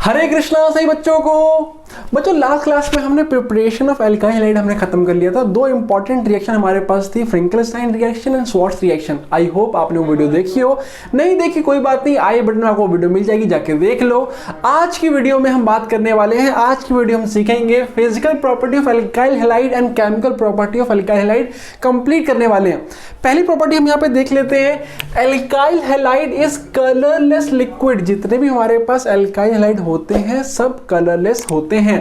हरे कृष्णा सही बच्चों को। बच्चों लास्ट क्लास में हमने प्रिपरेशन ऑफ एल्काइल हैलाइड हमने खत्म कर लिया था। दो इंपॉर्टेंट रिएक्शन हमारे पास थी, Finkelstein reaction and Swarts reaction. I hope आपने वो वीडियो देखी हो, नहीं देखी कोई बात नहीं, आई बटन में आपको वीडियो मिल जाएगी, जाके देख लो। आज की वीडियो में हम बात करने वाले हैं, आज की वीडियो हम सीखेंगे physical property of alkyl halide and chemical property of alkyl halide complete करने वाले हैं। पहली प्रॉपर्टी हम यहाँ पे देख लेते हैं, alkyl halide is colourless liquid. जितने भी हमारे पास एल्काइल हैलाइड होते हैं सब कलरलेस होते हैं।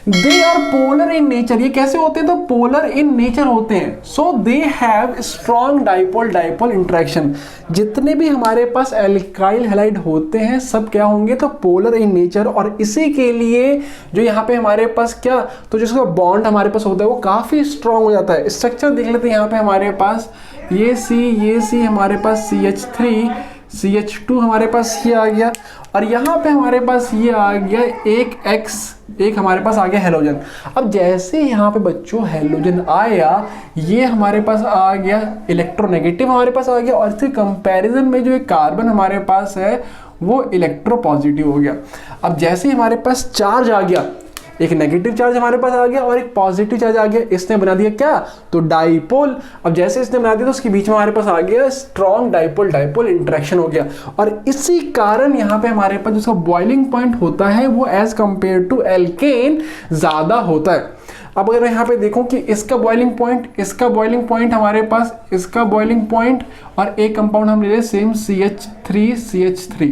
They are polar in nature. ये कैसे होते हैं? तो पोलर इन नेचर होते हैं। So they have strong dipole dipole interaction. जितने भी हमारे पास एल्काइल हैलाइड होते हैं सब क्या होंगे? तो पोलर इन नेचर। और इसी के लिए जो यहाँ पे हमारे पास क्या, तो जिसका बॉन्ड हमारे पास होता है वो काफी स्ट्रॉन्ग हो जाता है। स्ट्रक्चर देख लेते हैं। यहाँ पे हमारे पास ये सी हमारे पास CH3 CH2 हमारे पास ये आ गया, और यहाँ पे हमारे पास ये आ गया एक X, एक हमारे पास आ गया हेलोजन। अब जैसे यहाँ पे बच्चों हेलोजन आया, ये हमारे पास आ गया इलेक्ट्रोनेगेटिव हमारे पास आ गया, और इसके कंपैरिजन में जो एक कार्बन हमारे पास है वो इलेक्ट्रोपॉजिटिव हो गया। अब जैसे हमारे पास चार्ज आ गया, एक नेगेटिव चार्ज हमारे पास आ गया और एक पॉजिटिव चार्ज आ गया, इसने बना दिया क्या? तो डाइपोल। अब जैसे इसने बना दिया तो उसके बीच में हमारे पास आ गया स्ट्रॉन्ग डाइपोल डाइपोल इंटरेक्शन हो गया। और इसी कारण यहाँ पे हमारे पास जिसका बॉइलिंग पॉइंट होता है वो एज कंपेयर टू एल्केन ज्यादा होता है। अब अगर मैं यहाँ पे देखूं कि इसका बॉइलिंग पॉइंट, इसका बॉइलिंग पॉइंट हमारे पास, इसका बॉइलिंग पॉइंट, और एक कंपाउंड हम ले रहे सेम CH3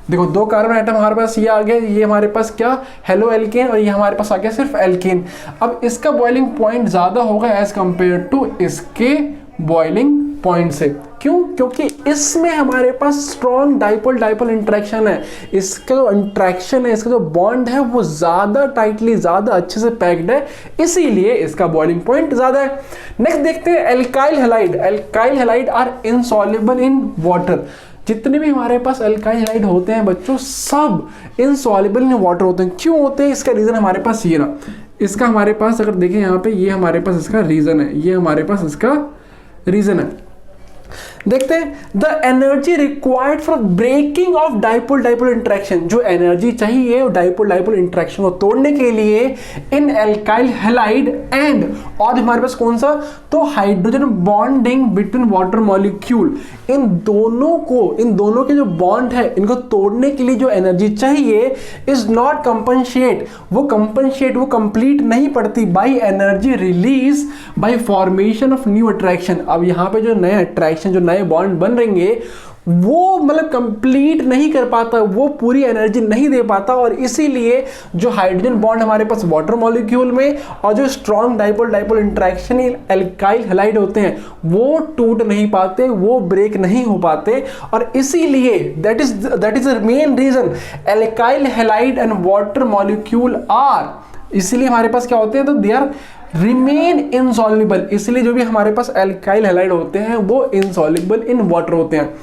देखो, दो कार्बन आइटम हमारे पास ये आ गया, ये हमारे पास क्या हेलो एल्केन, और ये हमारे पास आ गया सिर्फ एल्केन। अब इसका बॉइलिंग पॉइंट ज्यादा होगा एज कंपेयर टू इसके बॉइलिंग पॉइंट से। क्यों? क्योंकि इसमें हमारे पास स्ट्रॉन्ग डाइपोल डाइपोल इंटरेक्शन है। इसका जो इंटरेक्शन है, इसका जो बॉन्ड है वो ज्यादा टाइटली, ज्यादा अच्छे से पैक्ड है, इसीलिए इसका बॉइलिंग पॉइंट ज्यादा है। नेक्स्ट देखते हैं alkyl halide. Alkyl halide are insoluble in water. जितने भी हमारे पास एल्काइल हैलाइड होते हैं बच्चों सब इनसॉल्युबल इन वाटर होते हैं। क्यों होते हैं? इसका रीजन हमारे पास ये रहा। इसका हमारे पास अगर देखें यहाँ पे, ये हमारे पास इसका रीजन है, ये हमारे पास इसका रीजन है। देखते हैं, the energy required for breaking of dipole dipole interaction. जो एनर्जी चाहिए डाइपोल डाइपोल इंटरेक्शन को तोड़ने के लिए इन एल्काइल हैलाइड एंड, और हमारे पास कौन सा? तो hydrogen bonding between water molecule. इन दोनों के जो बॉन्ड है इनको तोड़ने के लिए जो एनर्जी चाहिए इज नॉट कंपनसेट, वो कंप्लीट नहीं पड़ती by energy release by formation of new attraction. अब यहाँ पे जो नए अट्रैक्शन, जो नए बॉन्ड बन रहेंगे वो मतलब कंप्लीट नहीं कर पाता, वो पूरी एनर्जी नहीं दे पाता, और इसीलिए जो हाइड्रोजन बॉन्ड हमारे पास वाटर मॉलिक्यूल में और जो strong dipole dipole interaction alkyl halide होते हैं वो टूट नहीं पाते, वो ब्रेक नहीं हो पाते, और इसीलिए that is the main reason alkyl halide and water molecule are, इसीलिए हमारे पास क्या होते हैं? तो दे आर रिमेन इनसॉल्युबल। इसलिए जो भी हमारे पास एल्काइल हैलाइड होते हैं वो इनसॉल्युबल इन वाटर होते हैं।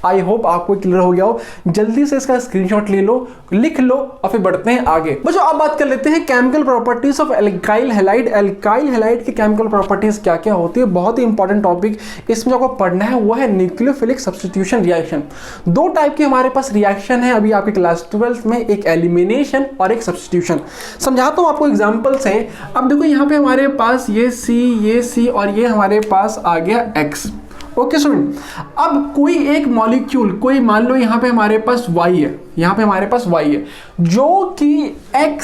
आई होप आपको क्लियर हो गया हो। जल्दी से इसका स्क्रीनशॉट ले लो, लिख लो, और फिर बढ़ते हैं आगे। बच्चों अब बात कर लेते हैं chemical properties of alkyl halide. Alkyl halide की केमिकल प्रॉपर्टीज क्या क्या होती है, बहुत ही इंपॉर्टेंट टॉपिक इसमें आपको पढ़ना है, वो है न्यूक्लियोफिलिक सब्स्टिट्यूशन रिएक्शन। दो टाइप के हमारे पास रिएक्शन है अभी आपके क्लास 12 में, एक एलिमिनेशन और एक सब्स्टिट्यूशन। समझाता हूं आपको एग्जांपल्स हैं। अब देखो यहाँ पे हमारे पास ये C और ये हमारे पास आ गया X। ओके स्टूडेंट, अब कोई एक मॉलिक्यूल, कोई मान लो यहाँ पे हमारे पास Y है, यहाँ पे हमारे पास Y है जो कि X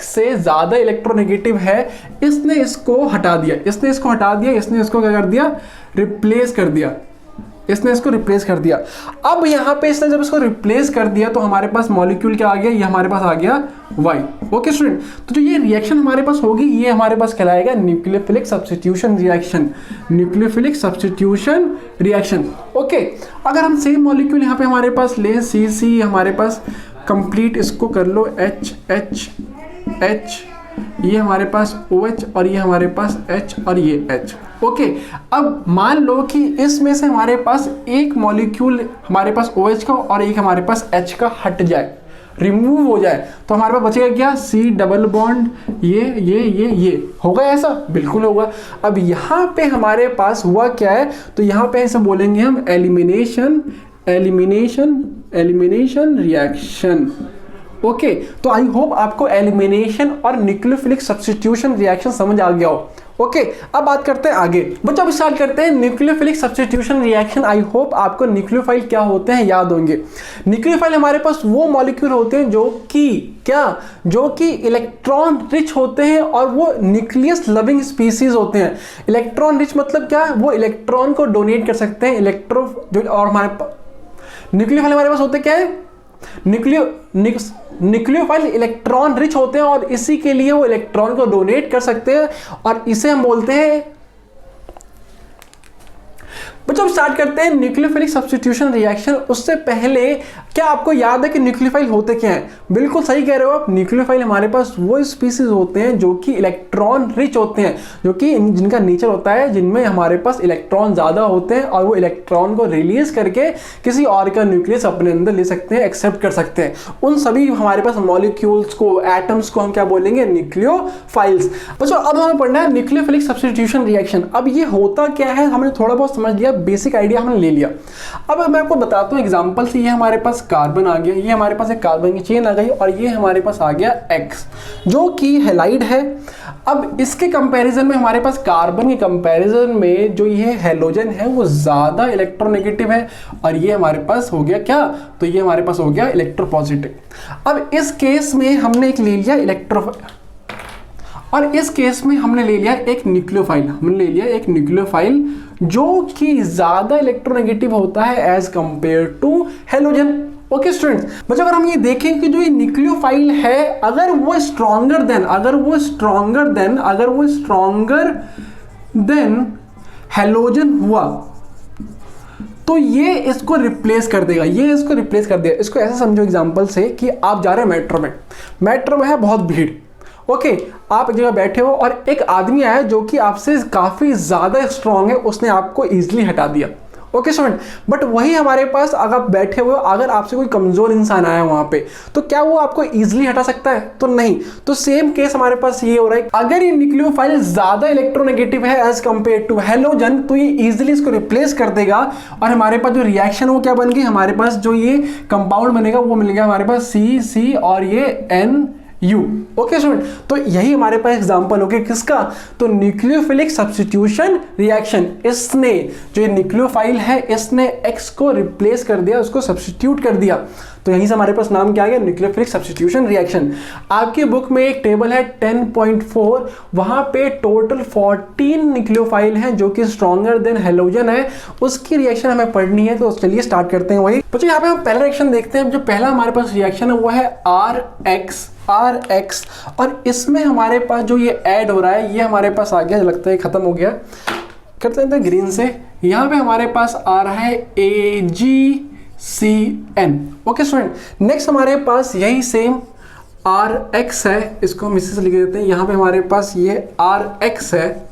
से ज्यादा इलेक्ट्रोनेगेटिव है, इसने इसको हटा दिया, इसने इसको क्या कर दिया? रिप्लेस कर दिया। इसने इसको रिप्लेस कर दिया। अब यहाँ पे इसने जब इसको रिप्लेस कर दिया तो हमारे पास मॉलिक्यूल क्या आ गया? ये हमारे पास आ गया Y। ओके स्टूडेंट, तो जो ये रिएक्शन हमारे पास होगी ये हमारे पास कहलाएगा nucleophilic substitution reaction. Nucleophilic substitution reaction. Okay, अगर हम सेम मॉलिक्यूल यहाँ पे हमारे पास ले C हमारे पास कंप्लीट, इसको कर लो H, ये हमारे पास OH और ये हमारे पास H और ये H। ओके, अब मान लो कि इसमें से हमारे पास एक मॉलिक्यूल हमारे पास OH का और एक हमारे पास H का हट जाए, रिमूव हो जाए, तो हमारे पास बचेगा क्या? C डबल बॉन्ड ये होगा ऐसा? बिल्कुल होगा। अब यहाँ पे हमारे पास हुआ क्या है? तो यहाँ पे ऐसे बोलेंगे हम एलिमिनेशन एलिमिनेशन रिएक्शन। ओके, तो आई होप आपको एलिमिनेशन और न्यूक्लियोफिलिक सब्स्टिट्यूशन रिएक्शन समझ आ गया हो। ओके, अब बात करते हैं आगे बच्चों, अब स्टार्ट करते हैं nucleophilic substitution reaction. I hope आपको न्यूक्लियोफाइल क्या होते हैं याद होंगे। न्यूक्लियोफाइल हमारे पास वो मॉलिक्यूल होते हैं जो कि इलेक्ट्रॉन रिच होते हैं और वो न्यूक्लियस लविंग स्पीसीज होते हैं। इलेक्ट्रॉन रिच मतलब क्या, वो इलेक्ट्रॉन को डोनेट कर सकते हैं और हमारे न्यूक्लियोफाइल हमारे पास होते क्या है, न्यूक्लियोफाइल इलेक्ट्रॉन रिच होते हैं और इसी के लिए वो इलेक्ट्रॉन को डोनेट कर सकते हैं और इसे हम बोलते हैं। बच्चों स्टार्ट करते हैं न्यूक्लियोफिलिक सब्स्टिट्यूशन रिएक्शन। उससे पहले क्या आपको याद है कि न्यूक्लियोफाइल होते क्या हैं? बिल्कुल सही कह रहे हो आप, न्यूक्लियोफाइल हमारे पास वो स्पीसीज होते हैं जो कि इलेक्ट्रॉन रिच होते हैं, जो कि जिनका नेचर होता है जिनमें हमारे पास इलेक्ट्रॉन ज़्यादा होते हैं और वो इलेक्ट्रॉन को रिलीज करके किसी और का न्यूक्लियस अपने अंदर ले सकते हैं, एक्सेप्ट कर सकते हैं। उन सभी हमारे पास मॉलिक्यूल्स को, एटम्स को हम क्या बोलेंगे, न्यूक्लियोफाइल्स। बच्चों अब हमें पढ़ना है न्यूक्लियोफिलिक सब्स्टिट्यूशन रिएक्शन। अब ये होता क्या है हमने थोड़ा बहुत समझ लिया, बेसिक आइडिया हमने ले लिया। अब मैं आपको बताता हूँ एग्जांपल से। ये हमारे पास कार्बन आ गया, ये हमारे पास एक कार्बन की चेन आ गई और ये हमारे पास आ गया X जो कि हैलाइड है। अब इसके कंपैरिजन में हमारे पास कार्बन के कंपैरिजन में जो ये हैलोजन है वो ज़्यादा इलेक्ट्रोनेगेटिव है और ये हमारे पास हो गया क्या, तो ये हमारे पास हो गया इलेक्ट्रोपॉजिटिव। अब इस केस में हमने एक ले लिया और इस केस में हमने ले लिया एक न्यूक्लियोफाइल, जो कि ज्यादा इलेक्ट्रोनेगेटिव होता है as compare to halogen. Okay students, बच्चों अगर हम ये देखें कि जो ये न्यूक्लियोफाइल है अगर वो स्ट्रॉन्गर देन हेलोजन हुआ तो ये इसको रिप्लेस कर देगा, इसको ऐसे समझो एग्जांपल से कि आप जा रहे हैं मेट्रो में है बहुत भीड़। ओके, आप एक जगह बैठे हो और एक आदमी आया जो कि आपसे काफ़ी ज़्यादा स्ट्रांग है, उसने आपको ईजिली हटा दिया। ओके स्टूडेंट, बट वही हमारे पास अगर आप बैठे हुए हो, अगर आपसे कोई कमज़ोर इंसान आया वहाँ पे, तो क्या वो आपको ईजिली हटा सकता है? तो नहीं। तो सेम केस हमारे पास ये हो रहा है, अगर ये न्यूक्लियोफाइल ज़्यादा इलेक्ट्रोनेगेटिव है एज कंपेयर टू हेलोजन तो ये ईजिली इसको रिप्लेस कर देगा और हमारे पास जो रिएक्शन वो क्या बन गई, हमारे पास जो ये कंपाउंड बनेगा वो मिल गया हमारे पास C और ये NU। ओके स्टूडेंट, तो यही हमारे पास एग्जांपल हो गया किसका, तो न्यूक्लियोफिलिक सब्स्टिट्यूशन रिएक्शन। इसने जो ये न्यूक्लियोफाइल है इसने X को रिप्लेस कर दिया, उसको सब्स्टिट्यूट कर दिया, तो यहीं से हमारे पास नाम क्या आ गया, न्यूक्लियोफिलिक सब्स्टिट्यूशन रिएक्शन। आपकी बुक में एक टेबल है 10.4, वहां पे टोटल 14 न्यूक्लियोफाइल हैं जो कि स्ट्रॉन्गर देन हेलोजन है, उसकी रिएक्शन हमें पढ़नी है। तो चलिए स्टार्ट करते हैं वही। तो यहाँ पे हम पहला रिएक्शन देखते हैं। जो पहला हमारे पास रिएक्शन है वो है RX और इसमें हमारे पास जो ये ऐड हो रहा है ये हमारे पास आ गया, लगता है खत्म हो गया, करते हैं ग्रीन से। यहाँ पे हमारे पास आ रहा है AgCN। ओके स्टूडेंट, नेक्स्ट हमारे पास यही सेम RX है, इसको हम इससे लिख देते हैं। यहाँ पे हमारे पास ये RX है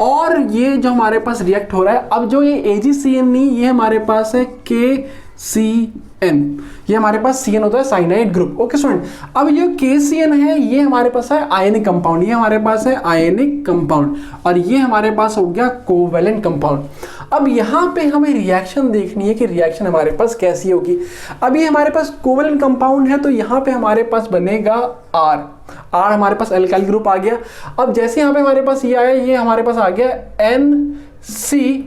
और ये जो हमारे पास रिएक्ट हो रहा है, अब जो ये AgCN नहीं, ये हमारे पास है KCN, ये हमारे पास CN होता है साइनाइड ग्रुप। ओके स्टूडेंट, अब ये KCN है ये हमारे पास है आयनिक कंपाउंड, ये हमारे पास है आयनिक कंपाउंड और ये हमारे पास हो गया कोवेलेंट कंपाउंड। अब यहाँ पे हमें रिएक्शन देखनी है कि रिएक्शन हमारे पास कैसी होगी। अब ये हमारे पास कोवेलेंट कंपाउंड है तो यहाँ पे हमारे पास बनेगा R हमारे पास एल्काइल ग्रुप आ गया। अब जैसे यहाँ पे हमारे पास ये आया, ये हमारे पास आ गया NC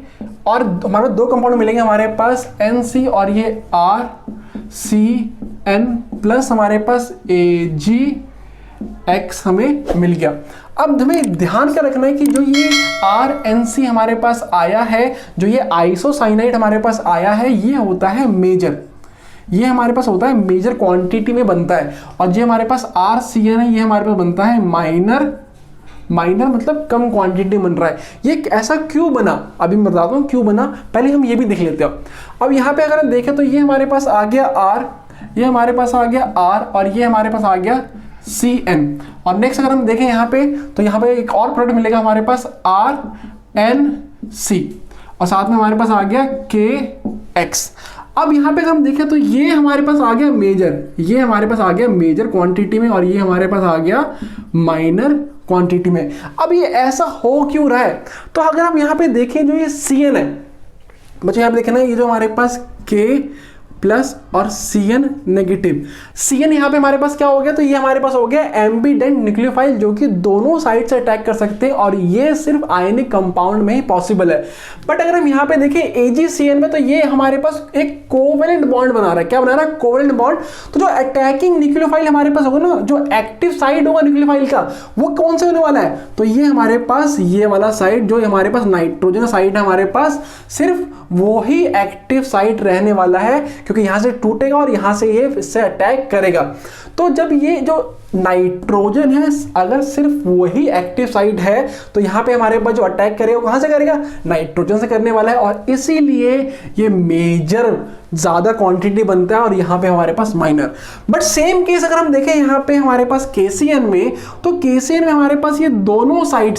और हमारे दो कंपाउंड मिलेंगे हमारे पास NC और ये RCN प्लस हमारे पास AgX हमें मिल गया। अब हमें ध्यान क्या रखना है कि जो ये RNC हमारे पास आया है, जो ये आइसोसाइनाइड हमारे पास आया है, ये होता है मेजर, ये हमारे पास होता है मेजर क्वांटिटी में बनता है और जो हमारे पास RCN है ये हमारे पास बनता है माइनर मतलब कम क्वांटिटी बन रहा है। ये ऐसा क्यों बना, अभी मैं बताता हूँ क्यों बना, पहले हम ये भी देख लेते हैं। अब यहाँ पे अगर हम देखें तो ये हमारे पास आ गया R, ये हमारे पास आ गया R और ये हमारे पास आ गया CN और नेक्स्ट अगर हम देखें यहाँ पे तो यहाँ पे एक और प्रोडक्ट मिलेगा हमारे पास RNC और साथ में हमारे पास आ गया KX। अब यहाँ पे अगर हम देखें तो ये हमारे पास आ गया मेजर, ये हमारे पास आ गया मेजर क्वांटिटी में और ये हमारे पास आ गया माइनर क्वांटिटी में। अब ये ऐसा हो क्यों रहा है, तो अगर हम यहाँ पे देखें जो ये CN है, बच्चों यहाँ पे देखना ये जो हमारे पास K प्लस और Cn नेगेटिव, Cn यहाँ पे हमारे पास क्या हो गया, तो ये हमारे पास हो गया एम्बीडेंट न्यूक्लियोफाइल जो कि दोनों साइड से अटैक कर सकते हैं और ये सिर्फ आयनिक कंपाउंड में ही पॉसिबल है। बट अगर हम यहाँ पे देखें AgCN में, तो ये हमारे पास एक कोवेलेंट बॉन्ड बना रहा है। क्या बना रहा है? Covalent bond. तो जो अटैकिंग न्यूक्लियोफाइल हमारे पास होगा ना, जो एक्टिव साइड होगा न्यूक्लियोफाइल का, वो कौन से होने वाला है? तो ये हमारे पास ये वाला साइड जो हमारे पास नाइट्रोजन साइड है हमारे पास, सिर्फ वो ही एक्टिव साइड रहने वाला है, क्योंकि यहां से टूटेगा और यहां से ये इससे अटैक करेगा। तो जब ये जो नाइट्रोजन है अगर सिर्फ वही एक्टिव साइड है, तो यहां पे हमारे पास जो अटैक करेगा वो कहां से करेगा? नाइट्रोजन से करने वाला है, और इसीलिए ये मेजर ज्यादा क्वांटिटी बनता है और यहां पे हमारे पास माइनर। बट सेम केस अगर हम देखें यहां पे हमारे पास KCN में, तो KCN में हमारे पास ये दोनों साइड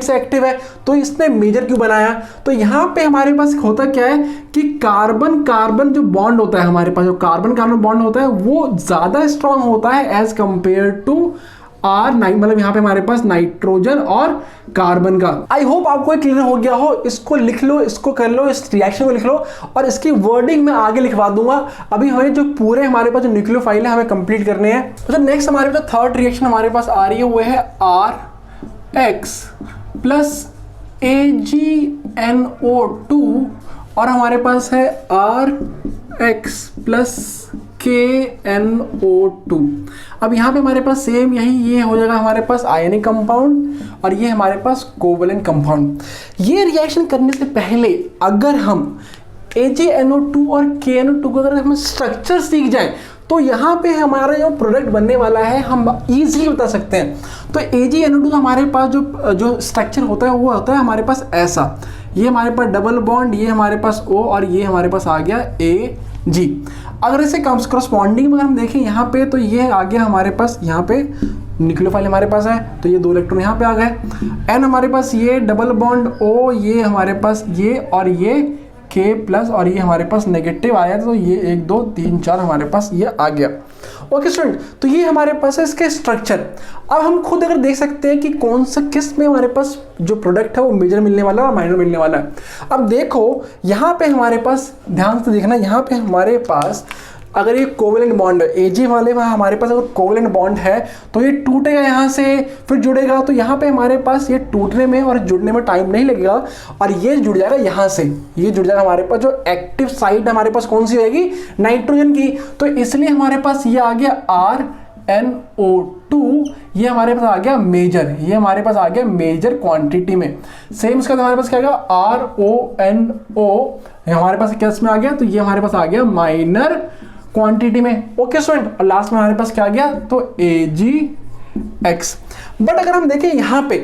से एक्टिव है, तो इसने मेजर क्यों बनाया? तो यहां पे हमारे पास होता क्या है कि कार्बन कार्बन जो बॉन्ड होता है हमारे पास, जो कार्बन कार्बन बॉन्ड होता है वो ज्यादा स्ट्रांग होता है एज कंपेयर टू R9, मतलब यहाँ पे हमारे पास नाइट्रोजन और कार्बन का। आई होप आपको क्लियर हो गया हो। इसको लिख लो, इसको कर लो, इस रिएक्शन को लिख लो, और इसकी वर्डिंग मैं आगे लिखवा दूंगा। अभी हमें जो पूरे हमारे पास जो न्यूक्लियोफाइल है हमें कंप्लीट करने हैं। तो नेक्स्ट हमारे पास थर्ड रिएक्शन हमारे पास आ रही है, वो है RX प्लस AgNO2 और हमारे पास है RX प्लस KNO2। अब यहाँ पे हमारे पास सेम ये हो जाएगा हमारे पास आयनिक कंपाउंड और ये हमारे पास कोवेलेंट कंपाउंड। ये रिएक्शन करने से पहले अगर हम AgNO2 और KNO2 को अगर हम स्ट्रक्चर सीख जाए, तो यहाँ पे हमारा जो प्रोडक्ट बनने वाला है हम इजीली बता सकते हैं। तो AgNO2 हमारे पास जो स्ट्रक्चर होता है वो होता है हमारे पास ऐसा, ये हमारे पास डबल बॉन्ड, ये हमारे पास O और ये हमारे पास आ गया Ag। अगर इसे करस्पॉन्डिंग में हम देखें यहाँ पे, तो ये आ गया हमारे पास, यहाँ पे न्यूक्लियोफाइल हमारे पास है, तो ये 2 इलेक्ट्रॉन यहाँ पे आ गए। N हमारे पास ये डबल बॉन्ड O, ये हमारे पास ये और ये K प्लस और ये हमारे पास नेगेटिव आया, तो ये 1 2 3 4 हमारे पास ये आ गया। ओके स्टूडेंट, तो ये हमारे पास है इसके स्ट्रक्चर। अब हम खुद अगर देख सकते हैं कि कौन सा किस में हमारे पास जो प्रोडक्ट है वो मेजर मिलने वाला है और माइनर मिलने वाला है। अब देखो यहाँ पे हमारे पास, ध्यान से देखना, यहाँ पे हमारे पास अगर ये कोवेलेंट बॉन्ड है Ag वाले में हमारे पास अगर कोवेलेंट बॉन्ड है, तो ये टूटेगा यहाँ से फिर जुड़ेगा, तो यहाँ पे हमारे पास ये टूटने में और जुड़ने में टाइम नहीं लगेगा और ये जुड़ जाएगा यहाँ से, ये जुड़ जाएगा हमारे पास। जो एक्टिव साइड हमारे पास कौन सी होगी? नाइट्रोजन की। तो इसलिए हमारे पास ये आ गया RNO2, ये हमारे पास आ गया मेजर, ये हमारे पास आ गया मेजर क्वांटिटी में। सेम इसका हमारे पास क्या आएगा? RONO हमारे पास क्या इसमें आ गया? तो ये हमारे पास आ गया माइनर क्वांटिटी में। ओके स्टूडेंट, और लास्ट में हमारे पास क्या आ गया? तो AgX। बट अगर हम देखें यहाँ पे,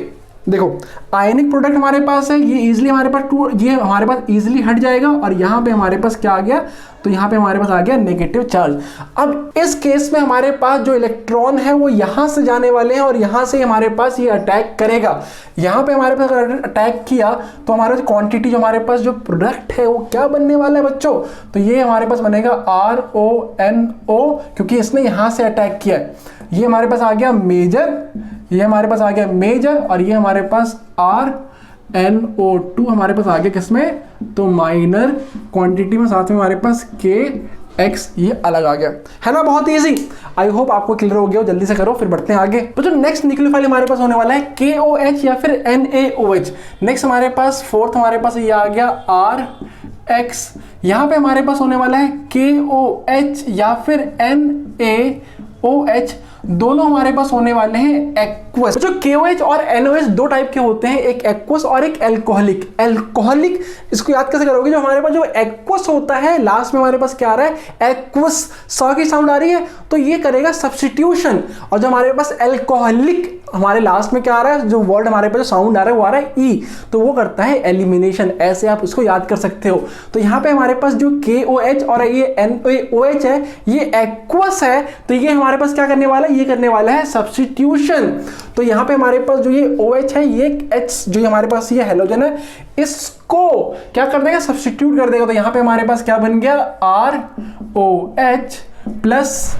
देखो आयनिक प्रोडक्ट हमारे पास है, ये इजीली हमारे पास ये हमारे पास इजीली हट जाएगा और यहाँ पे हमारे पास क्या आ गया? तो यहाँ पे हमारे पास आ गया नेगेटिव चार्ज। अब इस केस में हमारे पास जो इलेक्ट्रॉन है वो यहाँ से जाने वाले हैं और यहाँ से हमारे पास ये अटैक करेगा। यहाँ पे हमारे पास अगर अटैक किया तो हमारे क्वांटिटी जो हमारे पास जो प्रोडक्ट है वो क्या बनने वाला है बच्चों? तो ये हमारे पास बनेगा RONO, क्योंकि इसने यहाँ से अटैक किया है। ये हमारे पास आ गया मेजर, ये हमारे पास आ गया मेजर और ये हमारे पास RNO2 हमारे पास आ गया किसमें? तो माइनर क्वांटिटी में, साथ में हमारे पास KX ये अलग आ गया, है ना? बहुत इजी। आई होप आपको क्लियर हो गया हो, जल्दी से करो फिर बढ़ते हैं आगे। तो जो नेक्स्ट न्यूक्लियोफाइल हमारे पास होने वाला है KOH या फिर NaOH। नेक्स्ट हमारे पास फोर्थ हमारे पास ये आ गया RX। यहाँ पे हमारे पास होने वाला है KOH या फिर NaOH, दोनों हमारे पास होने वाले हैं एक्वस। जो KOH और NaOH 2 टाइप के होते हैं, एक एक्वस और एक एल्कोहलिक। एल्कोहलिक इसको याद कैसे करोगे? जो हमारे पास जो एक्वस होता है, लास्ट में हमारे पास क्या आ रहा है? एक्वस, स की साउंड आ रही है, तो ये करेगा सब्स्टिट्यूशन। और जो हमारे पास एल्कोहलिक, हमारे लास्ट में क्या आ रहा है? जो वर्ड हमारे पास जो साउंड आ रहा है वो आ रहा है ई, तो वो करता है एलिमिनेशन। ऐसे आप इसको याद कर सकते हो। तो यहाँ पे हमारे पास जो KOH और ये NaOH है, ये एक्वस है, तो ये हमारे पास क्या करने वाला है? ये करने वाला है सब्स्टिट्यूशन। तो यहाँ पे हमारे पास जो ये OH है, ये H जो हमारे पास ये हेलोजन है, इसको क्या कर देगा? सब्स्टिट्यूट कर देगा। तो यहाँ पे हमारे पास क्या बन गया? ROH प्लस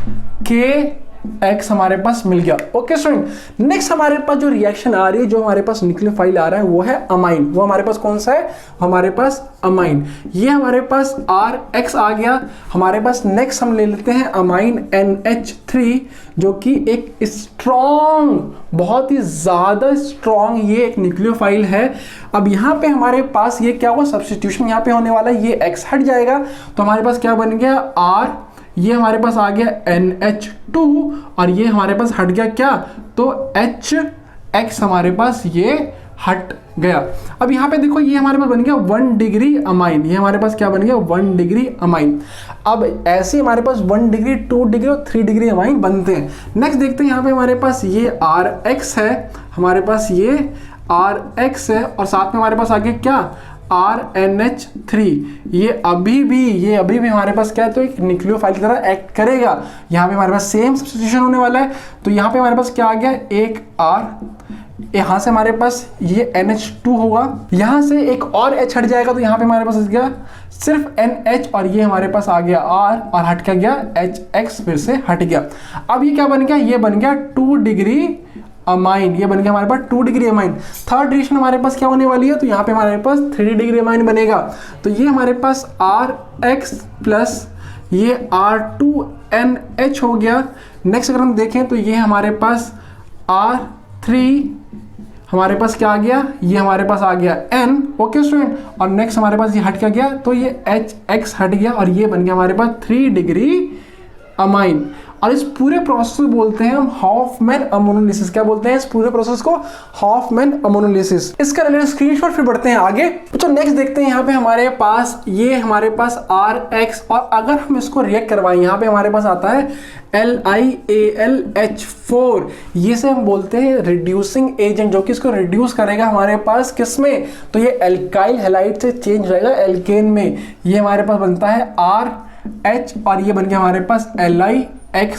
X हमारे पास मिल गया। ओके स्टूडेंट, नेक्स्ट हमारे पास जो रिएक्शन आ रही है, जो हमारे पास न्यूक्लियोफाइल आ रहा है वो है अमाइन। वो हमारे पास कौन सा है? हमारे पास अमाइन। ये हमारे पास RX आ गया। हमारे पास नेक्स्ट हम ले लेते हैं अमाइन NH3, जो कि एक स्ट्रॉन्ग, बहुत ही ज्यादा स्ट्रॉन्ग ये एक न्यूक्लियोफाइल है। अब यहाँ पे हमारे पास ये क्या हुआ? सब्स्टिट्यूशन यहाँ पे होने वाला है, ये X हट जाएगा तो हमारे पास क्या बन गया? R। ये हमारे पास आ गया NH2 और ये हमारे पास हट गया क्या? तो HX हमारे पास ये हट गया। अब यहाँ पे देखो ये हमारे पास बन गया 1 डिग्री अमाइन। ये हमारे पास क्या बन गया? 1 डिग्री अमाइन। अब ऐसे हमारे पास 1 डिग्री, 2 डिग्री और 3 डिग्री अमाइन बनते हैं। नेक्स्ट देखते हैं यहाँ पे हमारे पास ये RX है, हमारे पास ये RX है और साथ में हमारे पास आगे क्या? RNH3। ये अभी भी हमारे पास क्या है? तो एक न्यूक्लियोफाइल की तरह एक्ट करेगा। यहाँ पे हमारे पास सेम सब्स्टिट्यूशन होने वाला है, तो यहाँ पे हमारे पास क्या आ गया? एक R, यहाँ से हमारे पास ये NH2 होगा, यहाँ से एक और H हट जाएगा तो यहाँ पे हमारे पास गया सिर्फ NH और ये हमारे पास आ गया R और हट क्या गया? HX फिर से हट गया। अब ये क्या बन गया? ये बन गया 2 डिग्री अमाइन। ये बन गया हमारे पास 2 डिग्री अमाइन। थर्ड रिएक्शन हमारे पास क्या होने वाली है? तो यहाँ पे हमारे पास 3 डिग्री अमाइन बनेगा। तो ये हमारे पास RX प्लस ये R2NH हो गया। नेक्स्ट अगर हम देखें तो ये हमारे पास R3, हमारे पास क्या आ गया? ये हमारे पास आ गया N। ओके स्टूडेंट, और नेक्स्ट हमारे पास ये हट क्या गया? तो ये HX हट गया और ये बन गया हमारे पास 3 डिग्री अमाइन। और इस पूरे प्रोसेस को बोलते हैं हम हॉफमैन अमोनोलिसिस। क्या बोलते हैं इस पूरे प्रोसेस को? Hofmann ammonolysis. इसका रिलेटेड स्क्रीनशॉट फिर बढ़ते हैं आगे। तो नेक्स्ट देखते हैं यहाँ पे हमारे पास ये हमारे पास RX, और अगर हम इसको रिएक्ट करवाएं, यहाँ पे हमारे पास आता है LiAlH4। ये से हम बोलते हैं रिड्यूसिंग एजेंट, जो कि इसको रिड्यूस करेगा हमारे पास किसमें? तो ये एल्काइल हैलाइड से चेंज रहेगा एल्केन में। ये हमारे पास बनता है RH और ये बन गया हमारे पास LiX।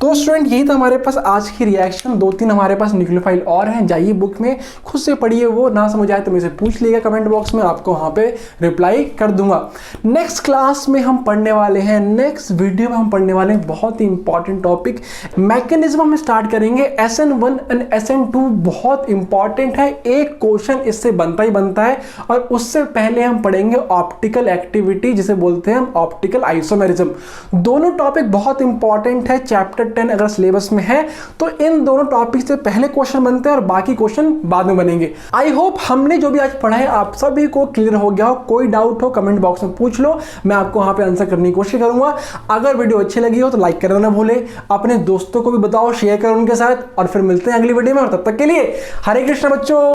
तो स्टूडेंट यही था हमारे पास आज की रिएक्शन। 2-3 हमारे पास न्यूक्लियोफाइल और हैं, जाइए बुक में खुद से पढ़िए। वो ना समझ आए तो मुझे पूछ लीजिएगा कमेंट बॉक्स में, आपको वहाँ पे रिप्लाई कर दूंगा। नेक्स्ट क्लास में हम पढ़ने वाले हैं, नेक्स्ट वीडियो में हम पढ़ने वाले हैं बहुत ही इंपॉर्टेंट टॉपिक, मैकेनिज्म हम स्टार्ट करेंगे। SN1 एंड SN2 बहुत इंपॉर्टेंट है, एक क्वेश्चन इससे बनता ही बनता है। और उससे पहले हम पढ़ेंगे ऑप्टिकल एक्टिविटी, जिसे बोलते हैं हम ऑप्टिकल आइसोमेरिज्म। दोनों टॉपिक बहुत इंपॉर्टेंट है, चैप्टर 10 अगर सिलेबस में है तो इन दोनों टॉपिक से पहले क्वेश्चन बनते हैं और बाकी क्वेश्चन बाद में बनेंगे। आई होप हमने जो भी आज पढ़ा है आप सभी को क्लियर हो गया हो। कोई डाउट हो कमेंट बॉक्स में पूछ लो, मैं आपको वहां पे आंसर करने की कोशिश करूंगा। अगर वीडियो अच्छी लगी हो तो लाइक करना ना भूले, अपने दोस्तों को भी बताओ, शेयर करो उनके साथ, और फिर मिलते हैं अगली वीडियो में। और तब तक के लिए हरे कृष्ण बच्चों।